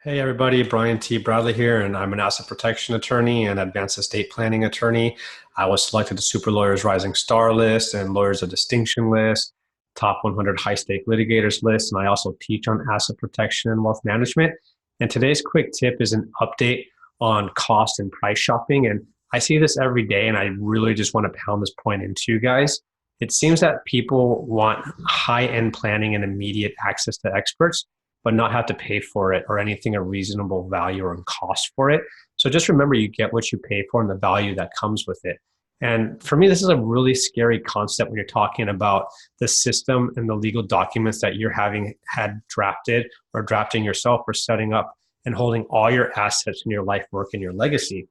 Hey everybody, Brian T. Bradley here, and I'm an asset protection attorney and advanced estate planning attorney. I was selected to Super Lawyers Rising Star list and Lawyers of Distinction list, top 100 high stake litigators list, and I also teach on asset protection and wealth management. And today's quick tip is an update on cost and price shopping. And I see this every day, and I really just want to pound this point into you guys. It seems that people want high end planning and immediate access to experts but not have to pay for it or anything a reasonable value or cost for it. So just remember you get what you pay for and the value that comes with it. And for me, this is a really scary concept when you're talking about the system and the legal documents that you're having had drafted or drafting yourself or setting up and holding all your assets in your life work and your legacy.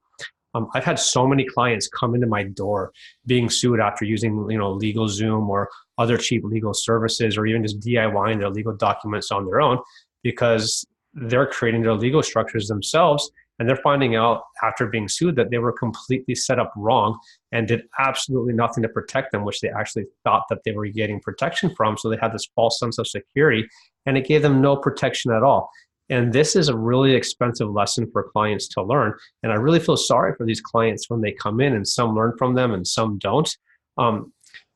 I've had so many clients come into my door being sued after using, LegalZoom or other cheap legal services, or even just DIYing their legal documents on their own because they're creating their legal structures themselves. And they're finding out after being sued that they were completely set up wrong and did absolutely nothing to protect them, which they actually thought that they were getting protection from. So they had this false sense of security and it gave them no protection at all. And this is a really expensive lesson for clients to learn. And I really feel sorry for these clients when they come in, and some learn from them and some don't.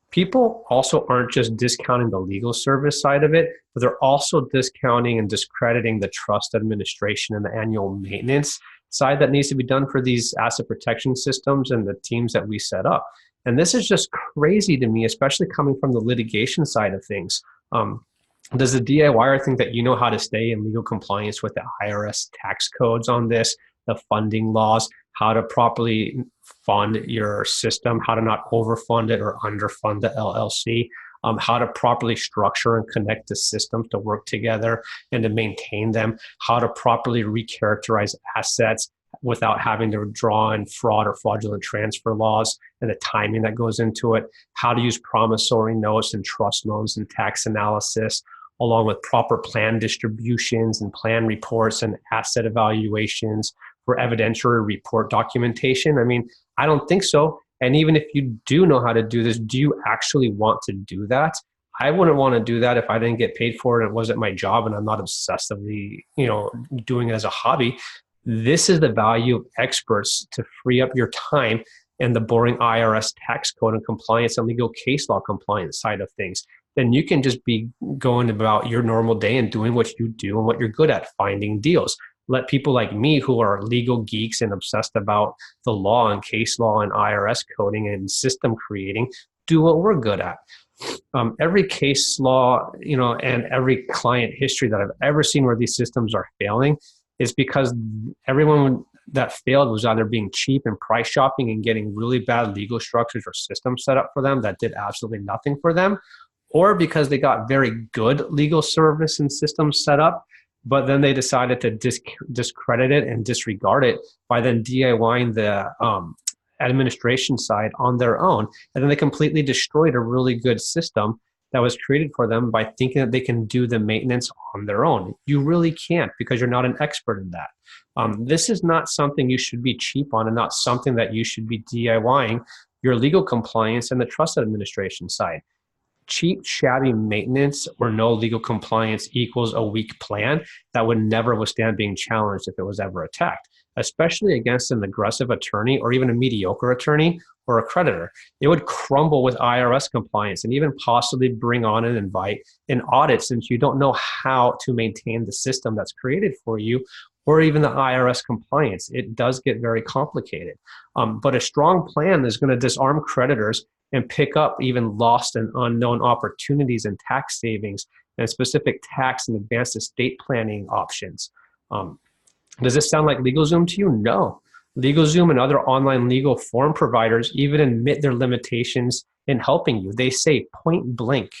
People also aren't just discounting the legal service side of it, but they're also discounting and discrediting the trust administration and the annual maintenance side that needs to be done for these asset protection systems and the teams that we set up. And this is just crazy to me, especially coming from the litigation side of things. Does the DIYer think that you know how to stay in legal compliance with the IRS tax codes on this, the funding laws, how to properly fund your system, how to not overfund it or underfund the LLC, how to properly structure and connect the systems to work together and to maintain them, how to properly recharacterize assets without having to draw in fraud or fraudulent transfer laws and the timing that goes into it, how to use promissory notes and trust loans and tax analysis, along with proper plan distributions and plan reports and asset evaluations for evidentiary report documentation. I mean, I don't think so. And even if you do know how to do this, do you actually want to do that? I wouldn't want to do that if I didn't get paid for it and it wasn't my job and I'm not obsessively, doing it as a hobby. This is the value of experts to free up your time and the boring IRS tax code and compliance and legal case law compliance side of things. Then you can just be going about your normal day and doing what you do and what you're good at, finding deals. Let people like me who are legal geeks and obsessed about the law and case law and IRS coding and system creating do what we're good at. Every case law, and every client history that I've ever seen where these systems are failing is because everyone that failed was either being cheap and price shopping and getting really bad legal structures or systems set up for them that did absolutely nothing for them, or because they got very good legal service and systems set up, but then they decided to discredit it and disregard it by then DIYing the administration side on their own. And then they completely destroyed a really good system that was created for them by thinking that they can do the maintenance on their own. You really can't, because you're not an expert in that. This is not something you should be cheap on and not something that you should be DIYing your legal compliance and the trust administration side. Cheap, shabby maintenance or no legal compliance equals a weak plan that would never withstand being challenged if it was ever attacked, especially against an aggressive attorney or even a mediocre attorney or a creditor. It would crumble with IRS compliance and even possibly bring on and invite an audit, since you don't know how to maintain the system that's created for you, or even the IRS compliance. It does get very complicated. But a strong plan is going to disarm creditors and pick up even lost and unknown opportunities and tax savings and specific tax and advanced estate planning options. Does this sound like LegalZoom to you? No. LegalZoom and other online legal form providers even admit their limitations in helping you. They say point blank,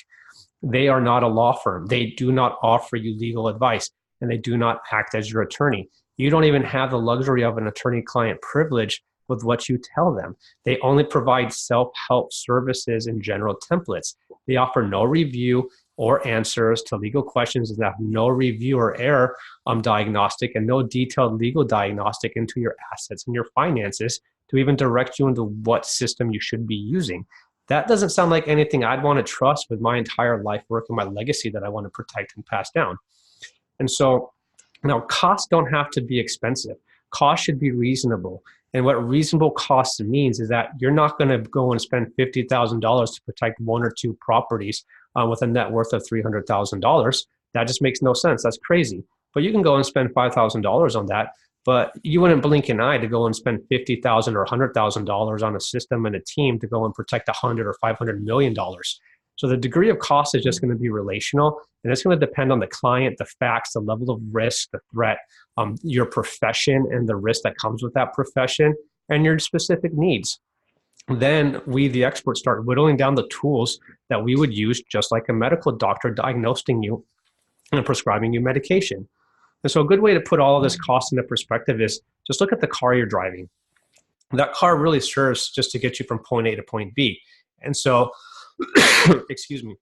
they are not a law firm. They do not offer you legal advice, and they do not act as your attorney. You don't even have the luxury of an attorney-client privilege with what you tell them. They only provide self-help services and general templates. They offer no review or answers to legal questions and have no review or error diagnostic and no detailed legal diagnostic into your assets and your finances to even direct you into what system you should be using. That doesn't sound like anything I'd want to trust with my entire life work and my legacy that I want to protect and pass down. And so Now, costs don't have to be expensive. Costs should be reasonable. And what reasonable cost means is that you're not going to go and spend $50,000 to protect one or two properties with a net worth of $300,000. That just makes no sense. That's crazy. But you can go and spend $5,000 on that. But you wouldn't blink an eye to go and spend $50,000 or $100,000 on a system and a team to go and protect $100 or $500 million. So the degree of cost is just going to be relational, and it's going to depend on the client, the facts, the level of risk, the threat, your profession, and the risk that comes with that profession, and your specific needs. Then we, the experts, start whittling down the tools that we would use just like a medical doctor diagnosing you and prescribing you medication. And so a good way to put all of this cost into perspective is just look at the car you're driving. That car really serves just to get you from point A to point B. And so, excuse me,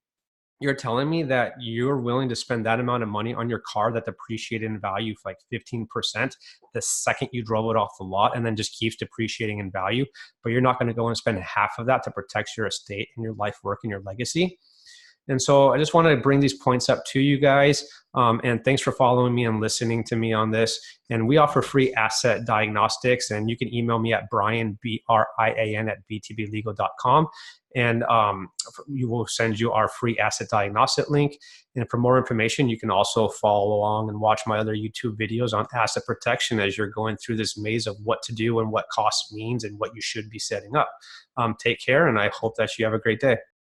you're telling me that you're willing to spend that amount of money on your car that depreciated in value for like 15% the second you drove it off the lot and then just keeps depreciating in value, but you're not going to go and spend half of that to protect your estate and your life work and your legacy. And so I just wanted to bring these points up to you guys. And thanks for following me and listening to me on this. And we offer free asset diagnostics. And you can email me at Brian, BRIAN, at btblegal.com. And we will send you our free asset diagnostic link. And for more information, you can also follow along and watch my other YouTube videos on asset protection as you're going through this maze of what to do and what cost means and what you should be setting up. Take care, and I hope that you have a great day.